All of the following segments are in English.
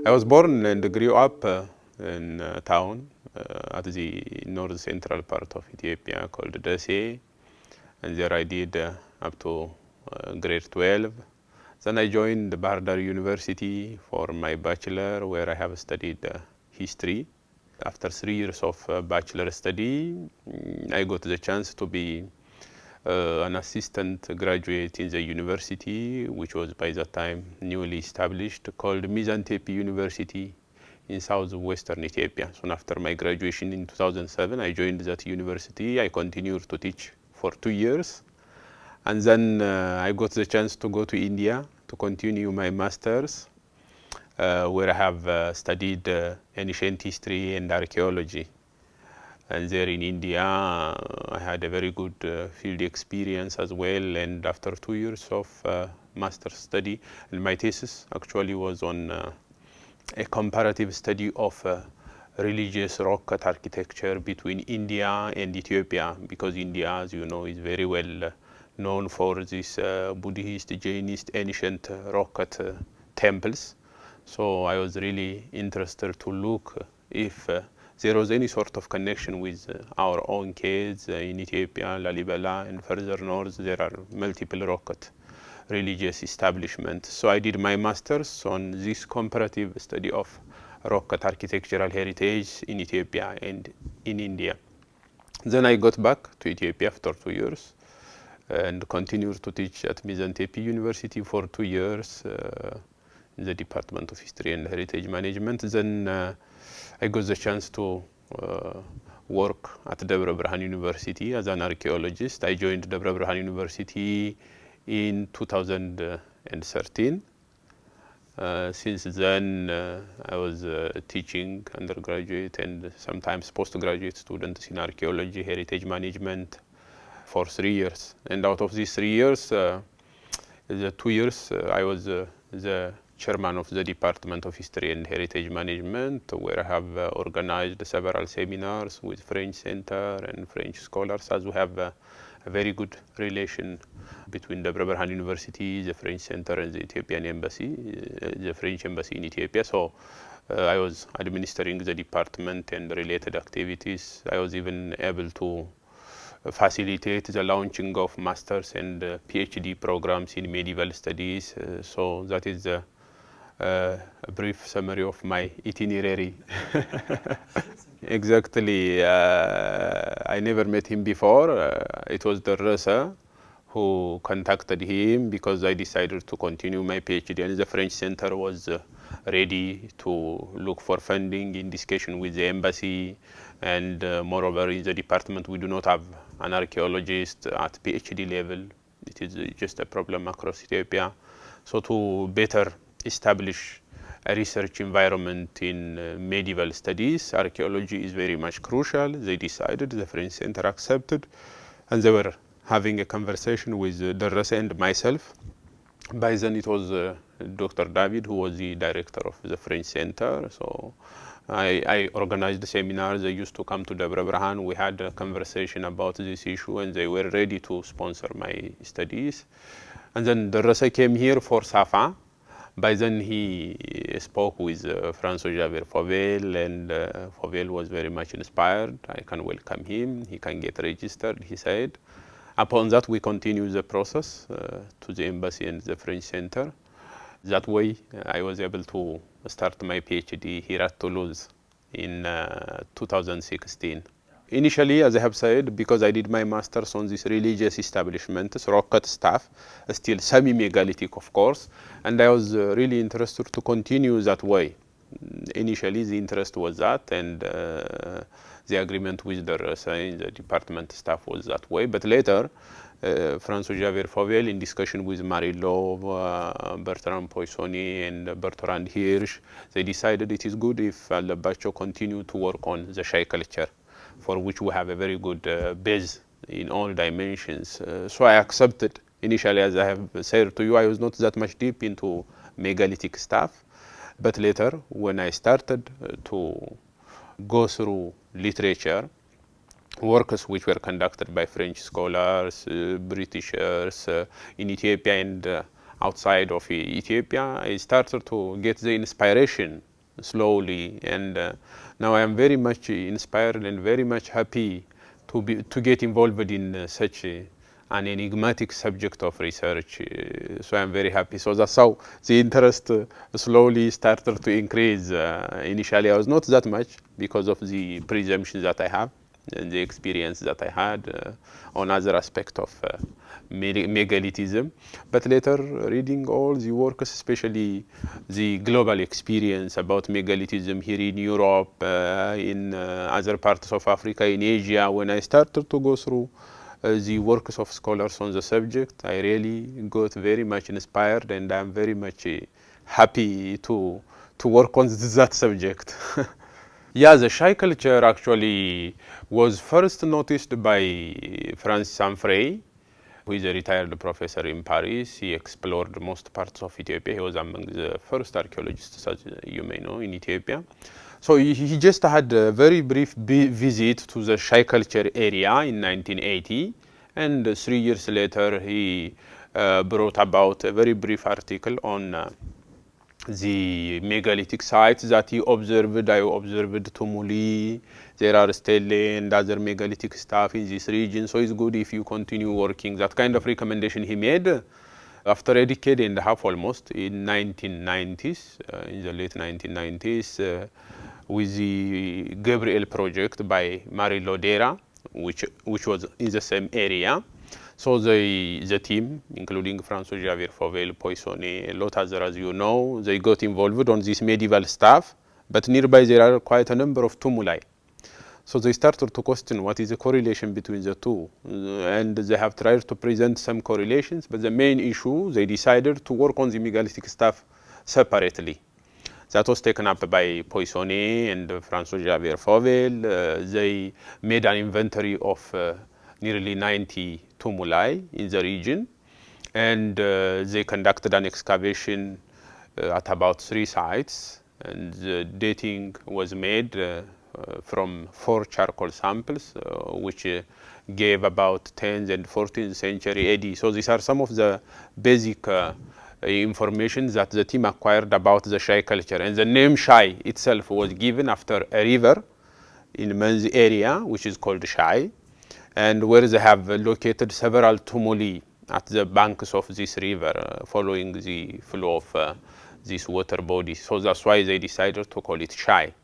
I was born and grew up in a town at the north central part of Ethiopia called Dese, and there I did up to grade 12. Then I joined the Bahardar University for my bachelor, where I have studied history. After 3 years of bachelor study, I got the chance to be an assistant graduate in the university, which was by that time newly established, called Maison University in southwestern Ethiopia. So after my graduation in 2007, I joined that university. I continued to teach for 2 years. And then I got the chance to go to India to continue my master's, where I have studied ancient history and archaeology. And there in India, I had a very good field experience as well. And after 2 years of master's study, and my thesis actually was on a comparative study of religious rock cut architecture between India and Ethiopia, because India, as you know, is very well known for these Buddhist, Jainist, ancient rock cut temples. So I was really interested to look if there was any sort of connection with our own case in Ethiopia, Lalibela, and further north there are multiple rock cut religious establishments. So I did my master's on this comparative study of rock cut architectural heritage in Ethiopia and in India. Then I got back to Ethiopia after 2 years and continued to teach at Maison University for 2 years in the Department of History and Heritage Management. Then I got the chance to work at Debre Birhan University as an archaeologist. I joined Debre Birhan University in 2013. Since then, I was teaching undergraduate and sometimes postgraduate students in archaeology, heritage management for 3 years. And out of these 3 years, the 2 years I was the chairman of the Department of History and Heritage Management, where I have organized several seminars with French Center and French scholars, as we have a very good relation between the Debre Birhan University, the French Center, and the Ethiopian Embassy, the French Embassy in Ethiopia. So I was administering the department and related activities. I was even able to facilitate the launching of master's and PhD programs in medieval studies. So that is a brief summary of my itinerary. Exactly. I never met him before. It was Jaurès who contacted him because I decided to continue my PhD, and the French Center was ready to look for funding in discussion with the embassy. And moreover, in the department, we do not have an archaeologist at PhD level. It is just a problem across Ethiopia. So to better establish a research environment in medieval studies, archaeology is very much crucial. They decided, the French Center accepted, and they were having a conversation with Jaurès and myself. By then it was Dr. David who was the director of the French Center. So I organized the seminars. They used to come to Debre Birhan. We had a conversation about this issue, and they were ready to sponsor my studies. And then Jaurès came here for Safa. By then he spoke with François Bon, and Fauvel was very much inspired. I can welcome him. He can get registered, he said. Upon that, we continued the process to the embassy and the French Center. That way, I was able to start my PhD here at Toulouse in 2016. Initially, as I have said, because I did my master's on this religious establishments, rock cut stuff, still semi-megalithic, of course, and I was really interested to continue that way. Initially, the interest was that, and the agreement with the the department staff was that way. But later, François Fauvel, in discussion with Marie-Laure, Bertrand Poissonnier, and Bertrand Hirsch, they decided it is good if Alebachew continue to work on the Shai culture, for which we have a very good base in all dimensions. So I accepted. Initially, as I have said to you, I was not that much deep into megalithic stuff. But later, when I started to go through literature, works which were conducted by French scholars, Britishers in Ethiopia and outside of Ethiopia, I started to get the inspiration slowly, and now I am very much inspired and very much happy to get involved in such an enigmatic subject of research. So I am very happy. So that's how the interest slowly started to increase. Initially I was not that much because of the presumptions that I have and the experience that I had on other aspects of megalithism. But later, reading all the works, especially the global experience about megalithism here in Europe, in other parts of Africa, in Asia, when I started to go through the works of scholars on the subject, I really got very much inspired, and I'm very much happy to work on that subject. Yeah, the Shai culture actually was first noticed by Francis Sanfrey, who is a retired professor in Paris. He explored most parts of Ethiopia. He was among the first archaeologists, as you may know, in Ethiopia. So he just had a very brief visit to the Shai culture area in 1980, and 3 years later he brought about a very brief article on the megalithic sites that he observed. I observed tumuli, there are stelae and other megalithic stuff in this region, so it's good if you continue working. That kind of recommendation he made after a decade and a half almost, in 1990s, in the late 1990s, with the Gabriel project by Marie Lodera, which was in the same area. So the team, including François Bon, Poissonnet, a lot other, as you know, they got involved on this medieval stuff, but nearby there are quite a number of tumuli. So they started to question what is the correlation between the two, and they have tried to present some correlations, but the main issue, they decided to work on the megalithic stuff separately. That was taken up by Poissonnet and François Bon. They made an inventory of nearly 90 tumuli in the region, and they conducted an excavation at about 3 sites, and the dating was made from 4 charcoal samples, which gave about 10th and 14th century AD. So these are some of the basic information that the team acquired about the Shai culture. And the name Shai itself was given after a river in Men's area, which is called Shai, and where they have located several tumuli at the banks of this river, following the flow of this water body. So that's why they decided to call it Shai.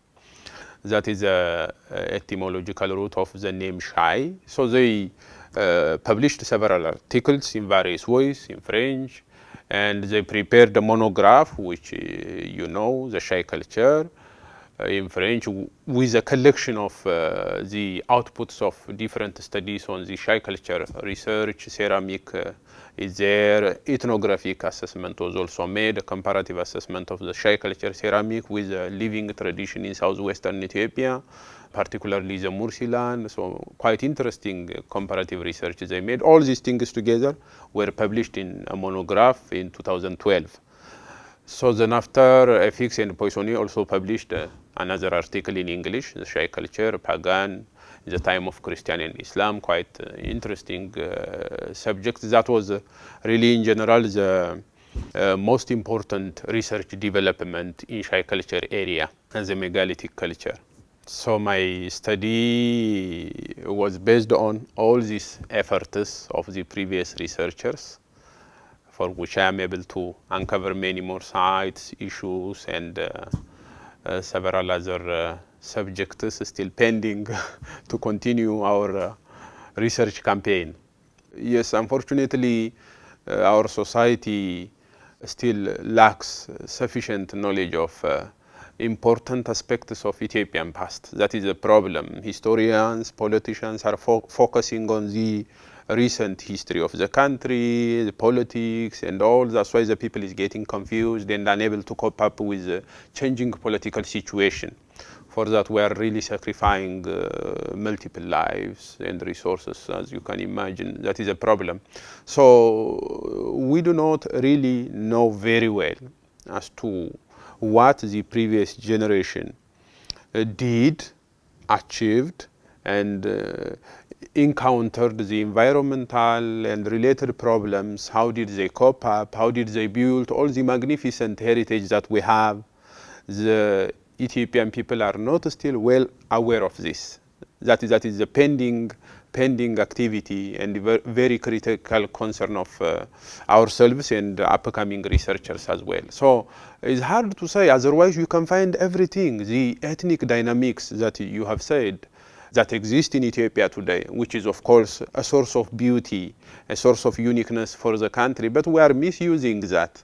That is the etymological root of the name Shai. So they published several articles in various ways, in French, and they prepared a monograph, which you know, the Shai culture, in French, with a collection of the outputs of different studies on the Shai culture. Research, ceramic is there, ethnographic assessment was also made, a comparative assessment of the Shai culture ceramic with a living tradition in southwestern Ethiopia, particularly the Mursi land. So quite interesting comparative research they made. All these things together were published in a monograph in 2012. So then after, FX and Poissonnet also published another article in English, the Shai culture, pagan, in the time of Christianity and Islam, quite interesting subject. That was really in general the most important research development in Shai culture area and the megalithic culture. So my study was based on all these efforts of the previous researchers, for which I am able to uncover many more sites, issues, and several other subjects still pending to continue our research campaign. Yes, unfortunately, our society still lacks sufficient knowledge of important aspects of Ethiopian past. That is a problem. Historians, politicians are focusing on the recent history of the country, the politics, and all. That's why the people is getting confused and unable to cope up with the changing political situation. For that, we are really sacrificing multiple lives and resources, as you can imagine. That is a problem. So we do not really know very well as to what the previous generation did, achieved, and encountered the environmental and related problems. How did they cope up? How did they build all the magnificent heritage that we have? The Ethiopian people are not still well aware of this. That is the pending activity and very critical concern of ourselves and upcoming researchers as well. So it's hard to say, otherwise you can find everything, the ethnic dynamics that you have said, that exist in Ethiopia today, which is of course a source of beauty, a source of uniqueness for the country, but we are misusing that.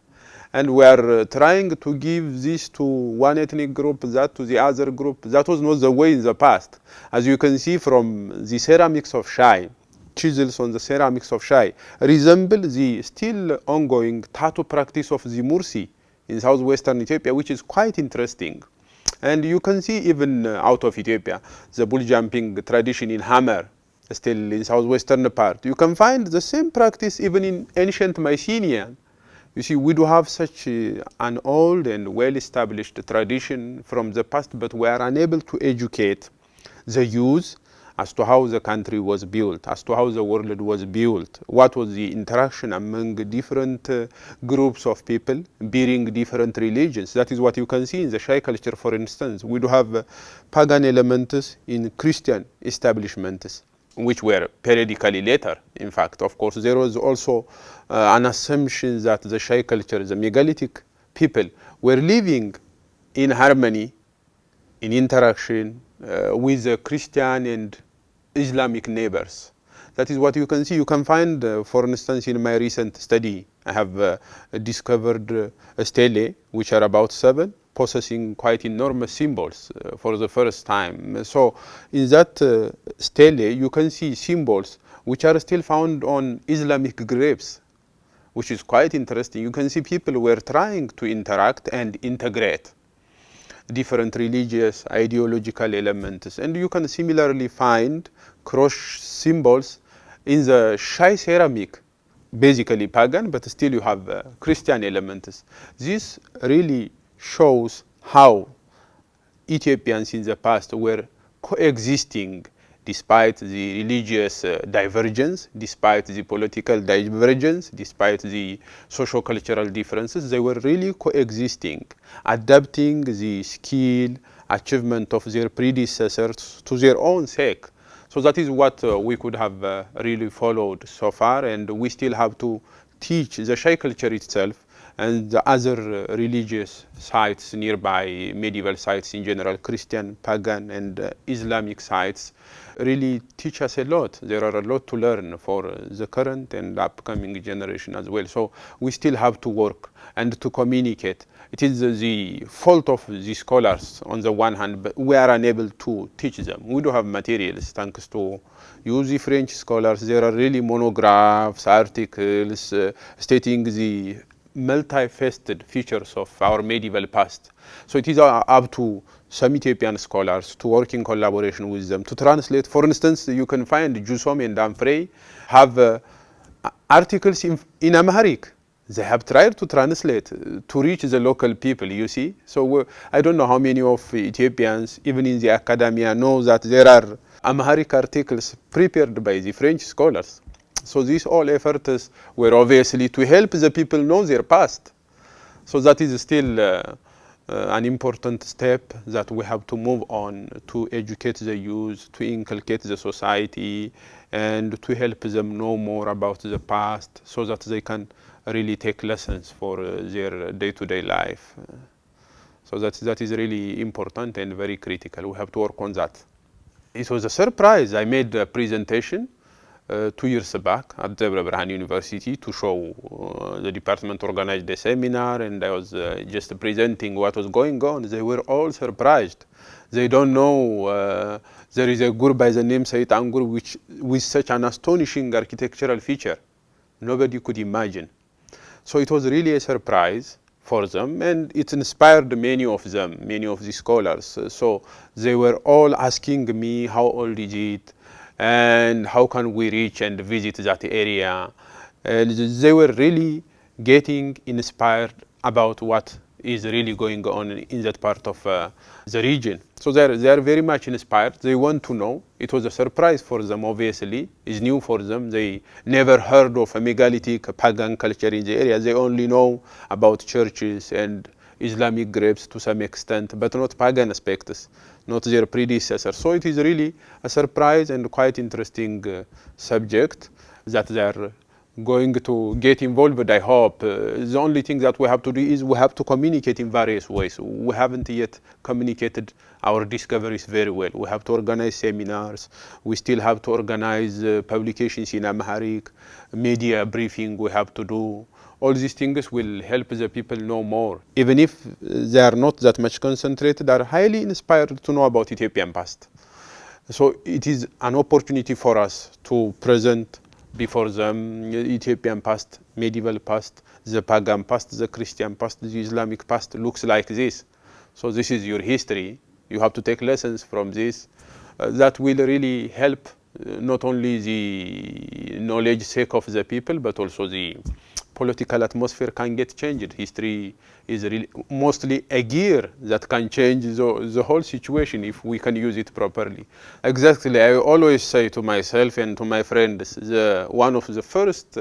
And we are trying to give this to one ethnic group, that to the other group. That was not the way in the past. As you can see from the ceramics of Shai, chisels on the ceramics of Shai, resemble the still ongoing tattoo practice of the Mursi in southwestern Ethiopia, which is quite interesting. And you can see even out of Ethiopia, the bull jumping tradition in Hammer, still in southwestern part. You can find the same practice even in ancient Mycenaean. You see, we do have such an old and well-established tradition from the past, but we are unable to educate the youth as to how the country was built, as to how the world was built, what was the interaction among different groups of people bearing different religions. That is what you can see in the Shai culture, for instance. We do have pagan elements in Christian establishments, which were periodically later. In fact, of course, there was also an assumption that the Shai culture, the megalithic people, were living in harmony, in interaction with the Christian and Islamic neighbors. That is what you can see. You can find, for instance, in my recent study, I have discovered stelae, which are about 7, possessing quite enormous symbols for the first time. So in that stelae, you can see symbols which are still found on Islamic graves, which is quite interesting. You can see people were trying to interact and integrate different religious, ideological elements. And you can similarly find cross symbols in the Shai ceramic, basically pagan, but still you have Christian elements. This really shows how Ethiopians in the past were coexisting despite the religious divergence, despite the political divergence, despite the socio-cultural differences. They were really coexisting, adapting the skill, achievement of their predecessors to their own sake. So that is what we could have really followed so far, and we still have to teach the Shai culture itself and the other religious sites nearby, medieval sites in general, Christian, pagan, and Islamic sites, really teach us a lot. There are a lot to learn for the current and upcoming generation as well. So we still have to work and to communicate. It is the fault of the scholars on the one hand, but we are unable to teach them. We do have materials thanks to the French scholars. There are really monographs, articles stating the multifaceted features of our medieval past. So it is up to some Ethiopian scholars to work in collaboration with them to translate. For instance, you can find Jusom and Damfrey have articles in Amharic. They have tried to translate to reach the local people, you see. So I don't know how many of Ethiopians, even in the academia, know that there are Amharic articles prepared by the French scholars. So these all efforts were obviously to help the people know their past. So that is still an important step that we have to move on to educate the youth, to inculcate the society, and to help them know more about the past so that they can really take lessons for their day-to-day life. So that is really important and very critical. We have to work on that. It was a surprise. I made a presentation 2 years back at the University to show the department organized a seminar, and I was just presenting what was going on. They were all surprised. They don't know there is a gur by the name Said Angur which with such an astonishing architectural feature. Nobody could imagine. So it was really a surprise for them, and it inspired many of them, many of the scholars. So they were all asking me, how old is it? And how can we reach and visit that area? And they were really getting inspired about what is really going on in that part of the region. So they are very much inspired. They want to know. It was a surprise for them, obviously. It's new for them. They never heard of a megalithic pagan culture in the area. They only know about churches and Islamic grapes to some extent, but not pagan aspects, not their predecessors. So it is really a surprise and quite interesting subject that they are going to get involved, I hope. The only thing that we have to do is we have to communicate in various ways. We haven't yet communicated our discoveries very well. We have to organize seminars. We still have to organize publications in Amharic, media briefing we have to do. All these things will help the people know more. Even if they are not that much concentrated, they are highly inspired to know about Ethiopian past. So it is an opportunity for us to present before them Ethiopian past, medieval past, the pagan past, the Christian past, the Islamic past looks like this. So this is your history. You have to take lessons from this. That will really help not only the knowledge sake of the people, but also the political atmosphere can get changed. History is really mostly a gear that can change the whole situation if we can use it properly. Exactly, I always say to myself and to my friends, one of the first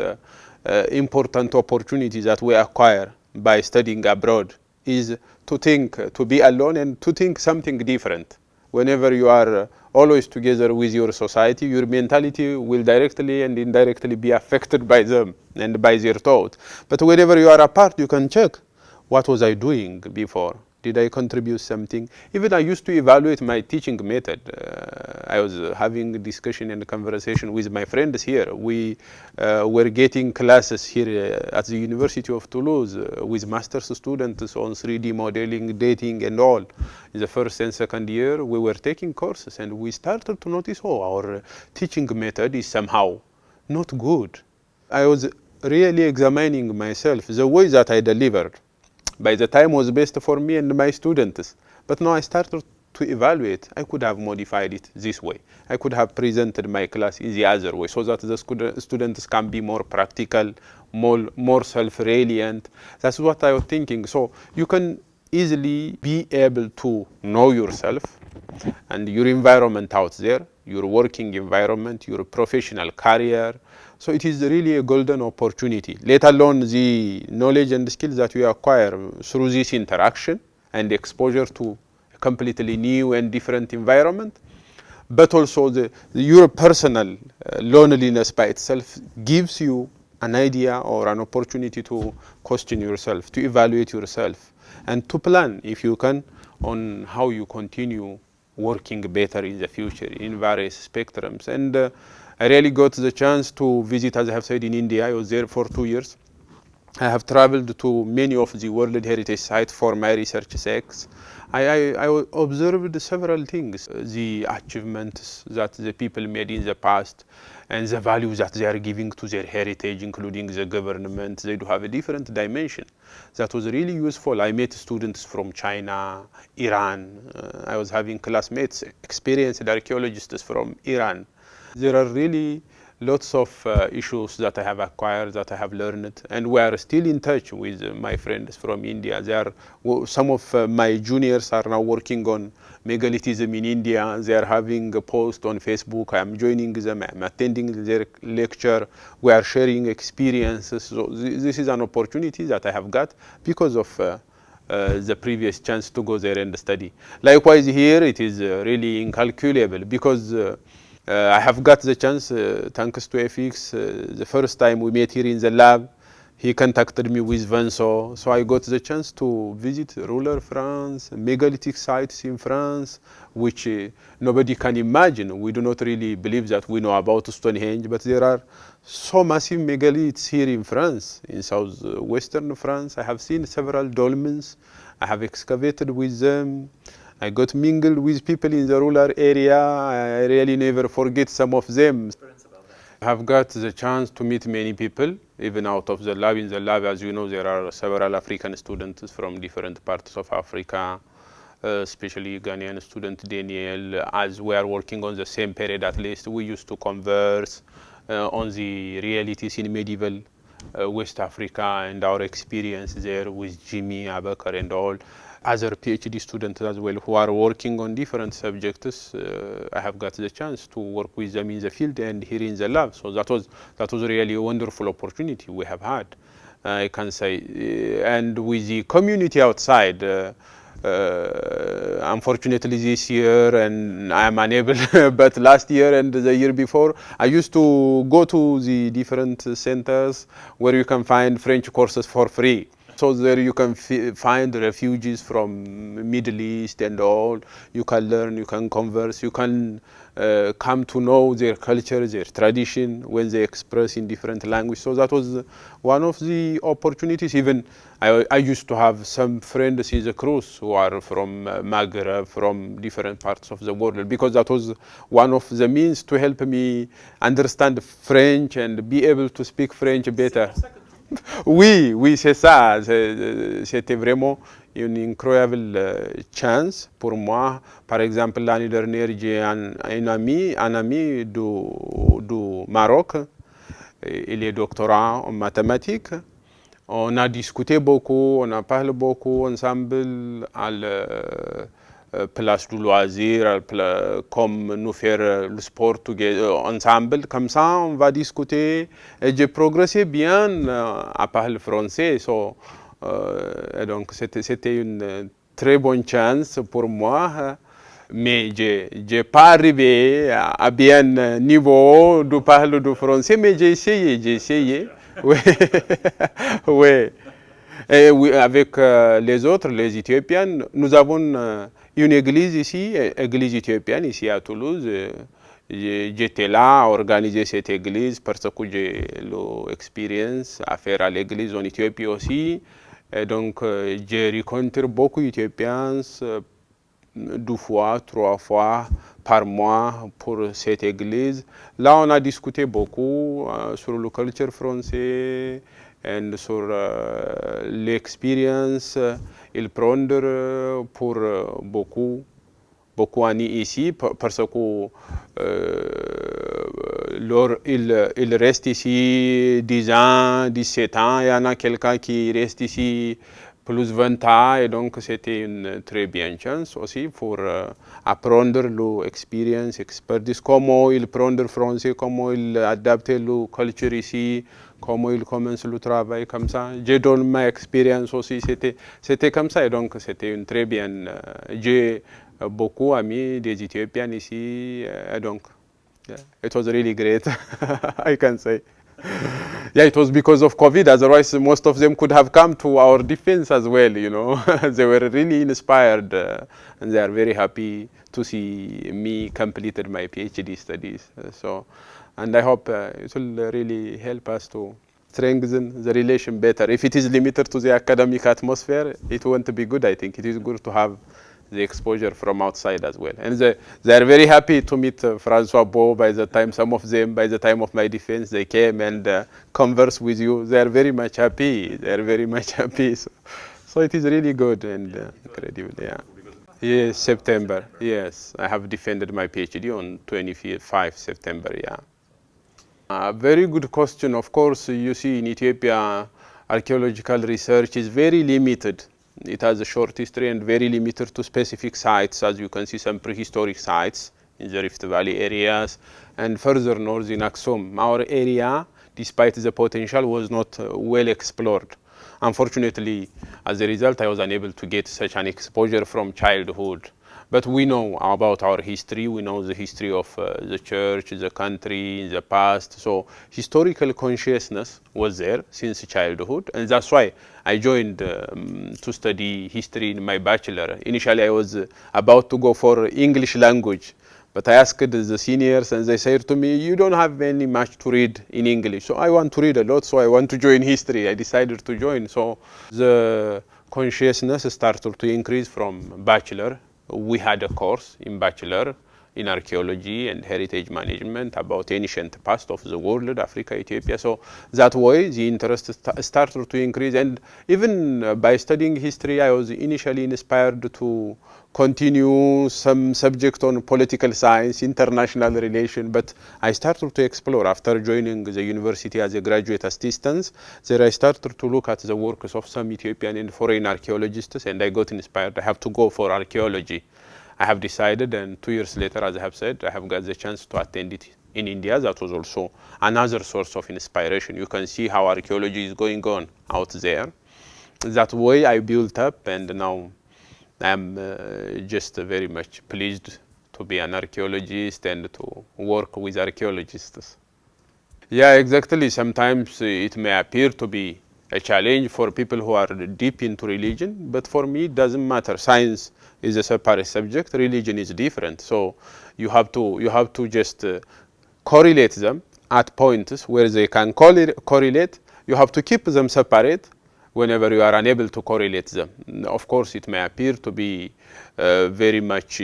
important opportunities that we acquire by studying abroad is to think, to be alone and to think something different. Whenever you are always together with your society, your mentality will directly and indirectly be affected by them and by their thought. But whenever you are apart, you can check, what was I doing before? Did I contribute something? Even I used to evaluate my teaching method. I was having a discussion and a conversation with my friends here. We were getting classes here at the University of Toulouse with master's students on 3D modeling, dating and all. In the first and second year, we were taking courses and we started to notice, oh, our teaching method is somehow not good. I was really examining myself, the way that I delivered. By the time was best for me and my students. But now I started to evaluate. I could have modified it this way. I could have presented my class in the other way so that the students can be more practical, more self-reliant. That's what I was thinking. So you can easily be able to know yourself and your environment out there, your working environment, your professional career. So it is really a golden opportunity, let alone the knowledge and the skills that we acquire through this interaction and exposure to a completely new and different environment. But also your personal loneliness by itself gives you an idea or an opportunity to question yourself, to evaluate yourself, and to plan, if you can, on how you continue working better in the future in various spectrums. And I really got the chance to visit, as I have said, in India. I was there for 2 years. I have traveled to many of the World Heritage sites for my research sakes. I observed several things, the achievements that the people made in the past and the values that they are giving to their heritage, including the government. They do have a different dimension. That was really useful. I met students from China, Iran. I was having classmates, experienced archaeologists from Iran. There are really lots of issues that I have acquired, that I have learned, and we are still in touch with my friends from India. Some of my juniors are now working on megalithism in India. They are having a post on Facebook. I am joining them. I am attending their lecture. We are sharing experiences. So this is an opportunity that I have got because of the previous chance to go there and study. Likewise here, it is really incalculable because I have got the chance, thanks to FX, the first time we met here in the lab, he contacted me with Vincent, so I got the chance to visit rural France, megalithic sites in France, which nobody can imagine. We do not really believe that we know about Stonehenge, but there are so massive megaliths here in France, in southwestern France. I have seen several dolmens. I have excavated with them. I got mingled with people in the rural area. I really never forget some of them. I have got the chance to meet many people, even out of the lab. In the lab, as you know, there are several African students from different parts of Africa, especially Ghanaian student Daniel. As we are working on the same period, at least, we used to converse on the realities in medieval West Africa and our experience there with Jimmy, Abakar and all. Other PhD students as well who are working on different subjects. I have got the chance to work with them in the field and here in the lab. So that was really a wonderful opportunity we have had. I can say, and with the community outside. Unfortunately this year, and I am unable, but last year and the year before, I used to go to the different centers where you can find French courses for free. So there you can find refugees from Middle East and all. You can learn, you can converse, you can come to know their culture, their tradition when they express in different languages. So that was one of the opportunities. Even I used to have some friends in the cruise who are from Maghreb, from different parts of the world, because that was one of the means to help me understand French and be able to speak French better. Oui, oui, c'est ça. C'était vraiment une incroyable chance pour moi. Par exemple, l'année dernière, j'ai un ami du Maroc. Il est doctorant en mathématiques. On a discuté beaucoup, on a parlé beaucoup ensemble à la place du loisir, comme nous faire le sport ensemble. Comme ça, on va discuter. Et j'ai progressé bien à parler français. Et donc, c'était une très bonne chance pour moi. Mais je n'ai pas arrivé à bien niveau de parler du français, mais j'ai essayé. Oui, oui. Et oui, avec les autres, les Éthiopiens, nous avons une église ici, église éthiopienne ici à Toulouse. J'étais là à organiser cette église parce que j'ai l'expérience à faire à l'église en Éthiopie aussi. Et donc, j'ai rencontré beaucoup d'Éthiopiens 2 fois, 3 fois par mois pour cette église. Là, on a discuté beaucoup sur le culture français et sur l'expérience ils prennent pour beaucoup années ici parce que ils restent ici 10 ans, 17 ans. Il y en a quelqu'un qui reste ici plus 20 ans, et donc c'était une très bonne chance aussi pour apprendre l'expérience, expertise, comment ils prennent le français, comment ils adaptent la culture ici, comment ils commencent le travail comme ça. Je donne ma expérience aussi, c'était comme ça, et donc c'était une très bien. J'ai beaucoup d'amis des Éthiopiens ici, et donc it was really great, I can say. Yeah, it was because of COVID. Otherwise, most of them could have come to our defense as well, you know. They were really inspired and they are very happy to see me completed my PhD studies. And I hope it will really help us to strengthen the relation better. If it is limited to the academic atmosphere, it won't be good, I think. It is good to have the exposure from outside as well. And they are very happy to meet François Bon. By the time, some of them, by the time of my defense, they came and conversed with you. They are very much happy. They are very much happy. So it is really good and incredible, yeah. Yes, September, yes. I have defended my PhD on 25 September, yeah. Very good question. Of course, you see in Ethiopia, archaeological research is very limited. It has a short history and very limited to specific sites. As you can see, some prehistoric sites in the Rift Valley areas and further north in Aksum. Our area, despite the potential, was not well explored. Unfortunately, as a result, I was unable to get such an exposure from childhood. But we know about our history. We know the history of the church, the country, in the past. So historical consciousness was there since childhood. And that's why I joined to study history in my bachelor. Initially, I was about to go for English language. But I asked the seniors and they said to me, you don't have any much to read in English. So I want to read a lot, so I want to join history. I decided to join. So the consciousness started to increase from bachelor. We had a course in bachelor in archaeology and heritage management about ancient past of the world, Africa, Ethiopia. So that way the interest started to increase. And even by studying history, I was initially inspired to continue some subject on political science, international relations, but I started to explore after joining the university as a graduate assistant. There I started to look at the works of some Ethiopian and foreign archaeologists, and I got inspired. I have to go for archaeology. I have decided, and 2 years later, as I have said, I have got the chance to attend it in India. That was also another source of inspiration. You can see how archaeology is going on out there. That way I built up, and now I'm just very much pleased to be an archaeologist and to work with archaeologists. Yeah, exactly. Sometimes it may appear to be a challenge for people who are deep into religion, but for me it doesn't matter. Science is a separate subject, religion is different. So you have to just correlate them at points where they can correlate. You have to keep them separate whenever you are unable to correlate them. Of course, it may appear to be very much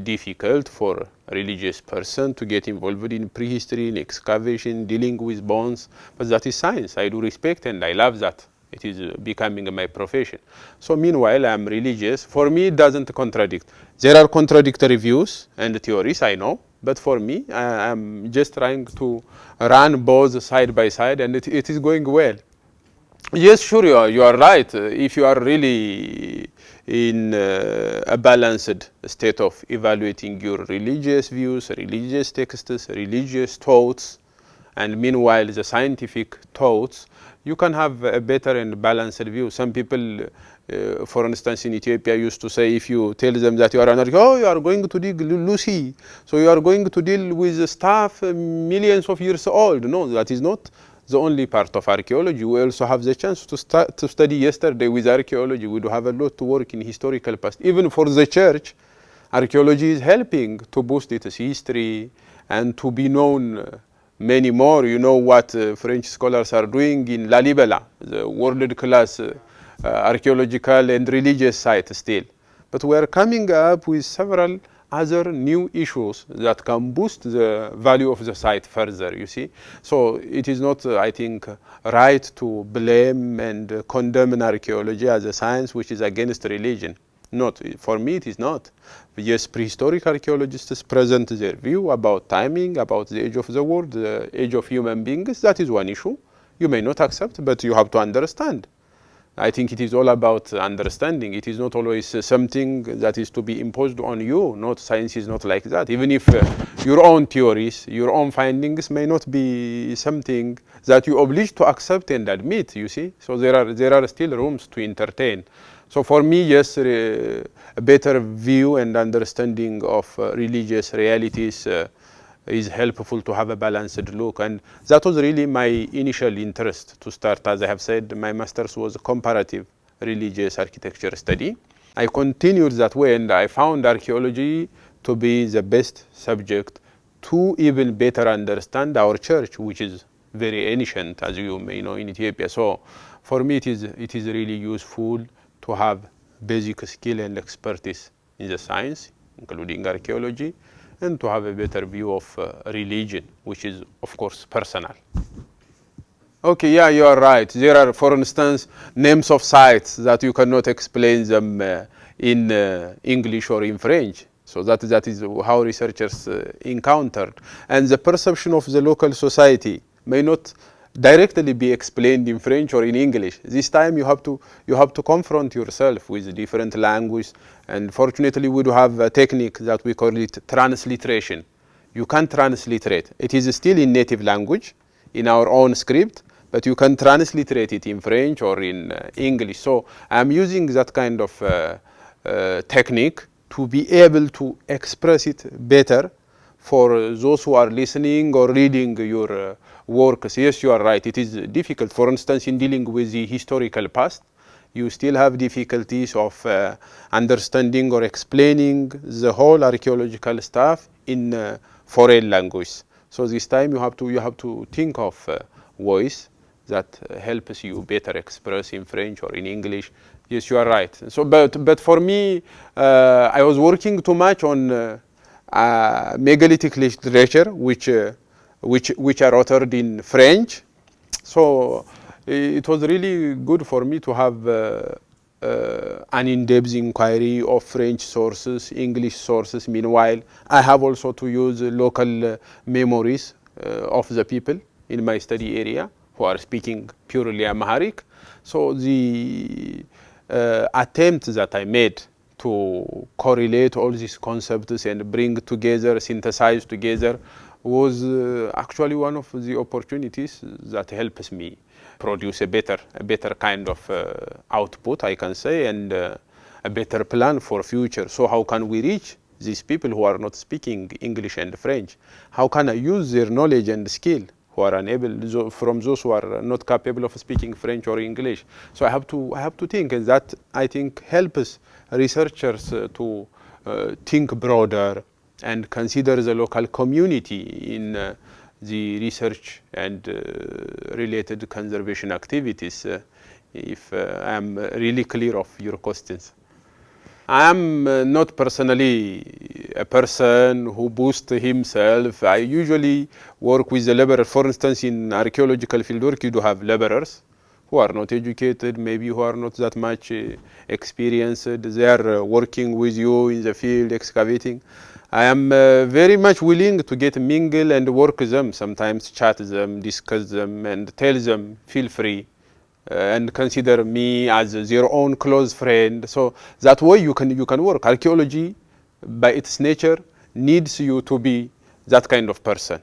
difficult for a religious person to get involved in prehistory, in excavation, dealing with bones, but that is science. I do respect and I love that. It is becoming my profession. So meanwhile, I am religious. For me, it doesn't contradict. There are contradictory views and theories, I know, but for me, I am just trying to run both side by side, and it is going well. Yes, sure, you are right. If you are really in a balanced state of evaluating your religious views, religious texts, religious thoughts, and meanwhile the scientific thoughts, you can have a better and balanced view. Some people, for instance, in Ethiopia used to say, if you tell them that you are an archaeologist, oh, you are going to dig Lucy, so you are going to deal with stuff millions of years old. No, that is not the only part of archaeology. We also have the chance to study yesterday with archaeology. We do have a lot to work in historical past. Even for the church, archaeology is helping to boost its history and to be known many more. You know what French scholars are doing in Lalibela, the world-class archaeological and religious site still. But we are coming up with several other new issues that can boost the value of the site further, you see. So it is not, I think, right to blame and condemn archaeology as a science which is against religion. Not, for me it is not. Yes, prehistoric archaeologists present their view about timing, about the age of the world, the age of human beings. That is one issue. You may not accept, but you have to understand. I think it is all about understanding. It is not always something that is to be imposed on you. Not, science is not like that. Even if your own theories, your own findings may not be something that you are obliged to accept and admit, you see. So there are still rooms to entertain. So for me, yes, a better view and understanding of religious realities is helpful to have a balanced look, and that was really my initial interest to start. As I have said, my master's was comparative religious architecture study. I continued that way, and I found archaeology to be the best subject to even better understand our church, which is very ancient, as you may know, in Ethiopia. So for me, it is really useful to have basic skill and expertise in the science, including archaeology, and to have a better view of religion, which is, of course, personal. Okay, yeah, you are right. There are, for instance, names of sites that you cannot explain them in English or in French. So that is how researchers encountered. And the perception of the local society may not directly be explained in French or in English. This time you have to confront yourself with different language, and fortunately we do have a technique that we call it transliteration. You can transliterate. It is still in native language, in our own script, but you can transliterate it in French or in English. So I'm using that kind of technique to be able to express it better for those who are listening or reading your works. Yes, you are right. It is difficult. For instance, in dealing with the historical past, you still have difficulties of understanding or explaining the whole archaeological stuff in foreign language. So this time you have to think of voice that helps you better express in French or in English. Yes, you are right. So, but for me, I was working too much on megalithic literature, which are authored in French. So it was really good for me to have an in-depth inquiry of French sources, English sources. Meanwhile, I have also to use local memories of the people in my study area who are speaking purely Amharic. So the attempt that I made to correlate all these concepts and bring together, synthesize together, was actually one of the opportunities that helps me produce a better kind of output, I can say, and a better plan for future. So how can we reach these people who are not speaking English and French? How can I use their knowledge and skill who are unable, from those who are not capable of speaking French or English? So I have to think, and that I think helps researchers to think broader and consider the local community in the research and related conservation activities, if I'm really clear of your questions. I am not personally a person who boosts himself. I usually work with the laborers. For instance, in archaeological fieldwork, you do have laborers who are not educated, maybe who are not that much experienced. They are working with you in the field, excavating. I am very much willing to get mingle and work with them, sometimes chat them, discuss them, and tell them, feel free, and consider me as their own close friend. So that way you can work. Archaeology, by its nature, needs you to be that kind of person.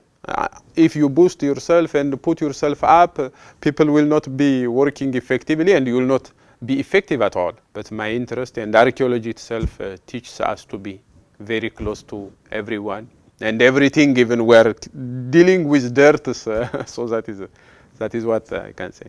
If you boost yourself and put yourself up, people will not be working effectively and you will not be effective at all. But my interest and archaeology itself teaches us to be very close to everyone and everything, even we are dealing with dirt, so that is what I can say.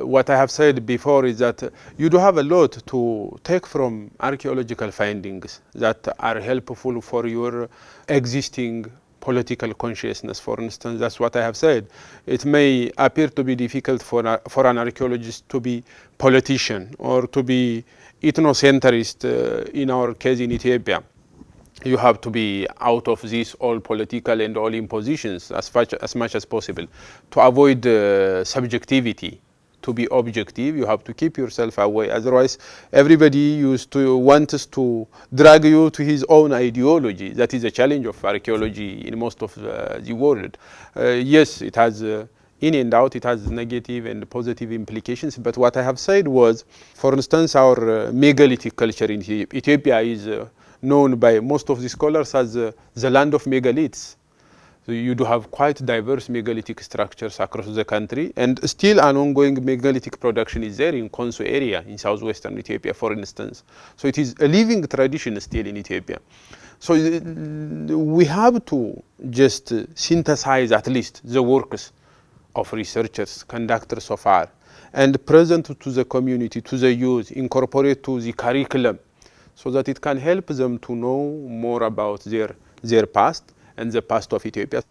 What I have said before is that you do have a lot to take from archaeological findings that are helpful for your existing political consciousness. For instance, that's what I have said. It may appear to be difficult for an archaeologist to be politician or to be ethnocentrist, in our case in Ethiopia. You have to be out of these all political and all impositions as much as possible to avoid subjectivity. To be objective, you have to keep yourself away. Otherwise, everybody wants to drag you to his own ideology. That is a challenge of archaeology in most of the world. Yes, it has in and out, it has negative and positive implications. But what I have said was, for instance, our megalithic culture in Ethiopia is known by most of the scholars as the land of megaliths. So you do have quite diverse megalithic structures across the country, and still an ongoing megalithic production is there in Konso area in southwestern Ethiopia, for instance. So it is a living tradition still in Ethiopia. So we have to just synthesize at least the works of researchers, conductors of art, and present to the community, to the youth, incorporate to the curriculum, so that it can help them to know more about their past and the past of Ethiopia.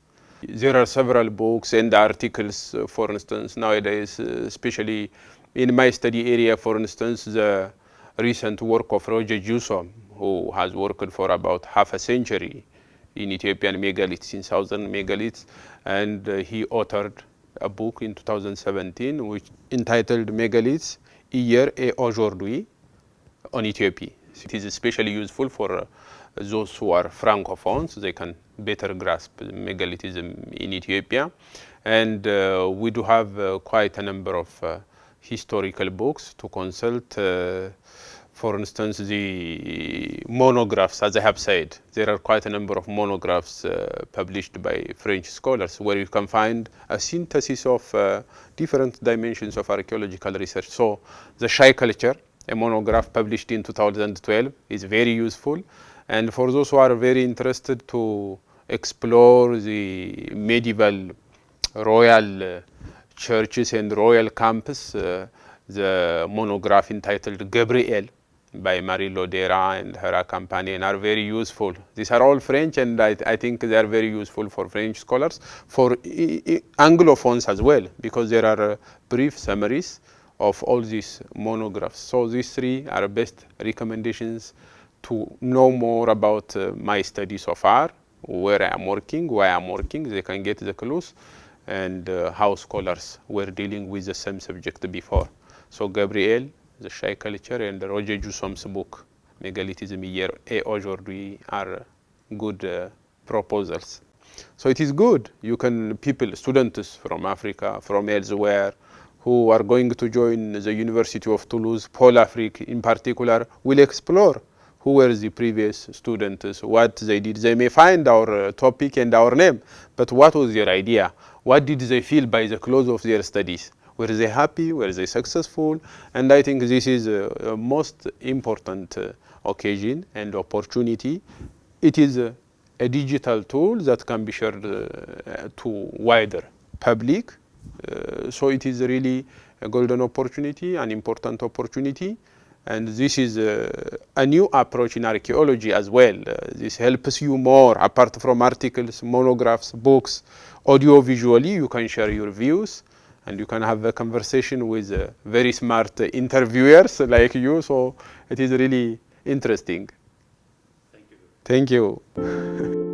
There are several books and articles, for instance, nowadays, especially in my study area, for instance, the recent work of Roger Jusom, who has worked for about half a century in Ethiopian megaliths, in southern megaliths, and he authored a book in 2017 which entitled Megaliths, hier et aujourd'hui en Ethiopie. It is especially useful for those who are francophones. They can better grasp megalithism in Ethiopia. And we do have quite a number of historical books to consult. For instance, the monographs, as I have said, there are quite a number of monographs published by French scholars where you can find a synthesis of different dimensions of archaeological research. So the Shai culture, a monograph published in 2012, is very useful. And for those who are very interested to explore the medieval royal churches and royal campus, the monograph entitled Gabriel by Marie Lodera and her companion are very useful. These are all French, and I think they are very useful for French scholars, for Anglophones as well, because there are brief summaries of all these monographs. So these three are best recommendations to know more about my study so far, where I am working, why I am working. They can get the clues, and how scholars were dealing with the same subject before. So Gabriel, the Shai culture, and Roger Jussom's book, Mégalithisme hier et aujourd'hui, are good proposals. So it is good. You can, students from Africa, from elsewhere, who are going to join the University of Toulouse, Pôle Afrique in particular, will explore who were the previous students, what they did. They may find our topic and our name, but what was their idea? What did they feel by the close of their studies? Were they happy? Were they successful? And I think this is a most important occasion and opportunity. It is a digital tool that can be shared to wider public. So it is really a golden opportunity, an important opportunity. And this is a new approach in archaeology as well. This helps you more, apart from articles, monographs, books, audio-visually, you can share your views and you can have a conversation with very smart interviewers like you. So it is really interesting. Thank you. Thank you.